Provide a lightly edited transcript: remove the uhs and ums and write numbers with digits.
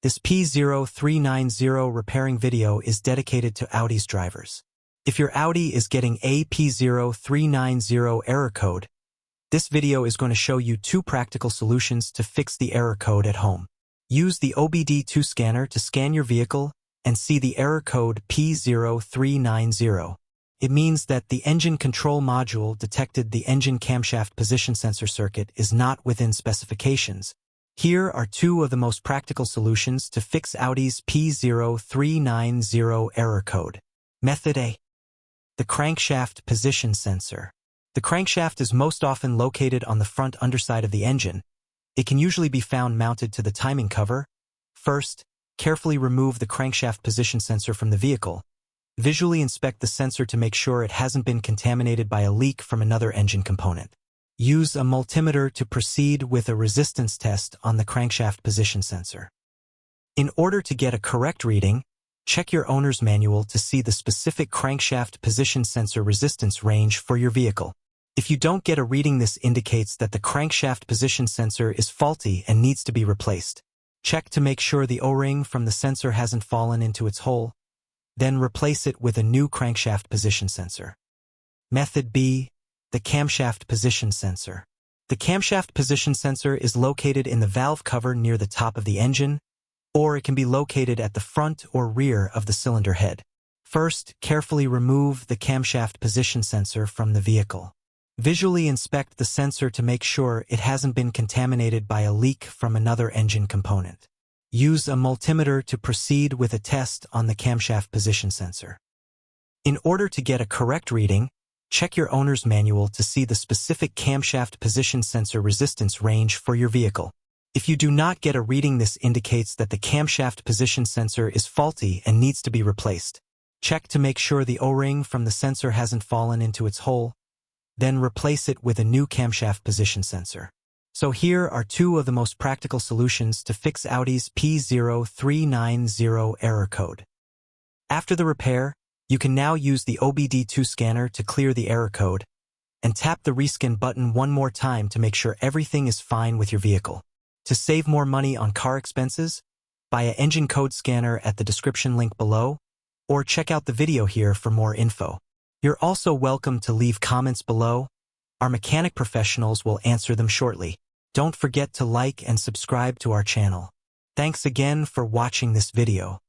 This P0390 repairing video is dedicated to Audi's drivers. If your Audi is getting a P0390 error code, this video is going to show you 2 practical solutions to fix the error code at home. Use the OBD2 scanner to scan your vehicle and see the error code P0390. It means that the engine control module detected the engine camshaft position sensor circuit is not within specifications. Here are 2 of the most practical solutions to fix Audi's P0390 error code. Method A. The crankshaft position sensor. The crankshaft is most often located on the front underside of the engine. It can usually be found mounted to the timing cover. First, carefully remove the crankshaft position sensor from the vehicle. Visually inspect the sensor to make sure it hasn't been contaminated by a leak from another engine component. Use a multimeter to proceed with a resistance test on the crankshaft position sensor. In order to get a correct reading, check your owner's manual to see the specific crankshaft position sensor resistance range for your vehicle. If you don't get a reading, this indicates that the crankshaft position sensor is faulty and needs to be replaced. Check to make sure the O-ring from the sensor hasn't fallen into its hole. Then replace it with a new crankshaft position sensor. Method B. The camshaft position sensor. The camshaft position sensor is located in the valve cover near the top of the engine, or it can be located at the front or rear of the cylinder head. First, carefully remove the camshaft position sensor from the vehicle. Visually inspect the sensor to make sure it hasn't been contaminated by a leak from another engine component. Use a multimeter to proceed with a test on the camshaft position sensor. In order to get a correct reading, check your owner's manual to see the specific camshaft position sensor resistance range for your vehicle. If you do not get a reading, this indicates that the camshaft position sensor is faulty and needs to be replaced. Check to make sure the O-ring from the sensor hasn't fallen into its hole. Then replace it with a new camshaft position sensor. So here are 2 of the most practical solutions to fix Audi's P0390 error code. After the repair, you can now use the OBD2 scanner to clear the error code and tap the rescan button one more time to make sure everything is fine with your vehicle. To save more money on car expenses, buy an engine code scanner at the description link below, or check out the video here for more info. You're also welcome to leave comments below. Our mechanic professionals will answer them shortly. Don't forget to like and subscribe to our channel. Thanks again for watching this video.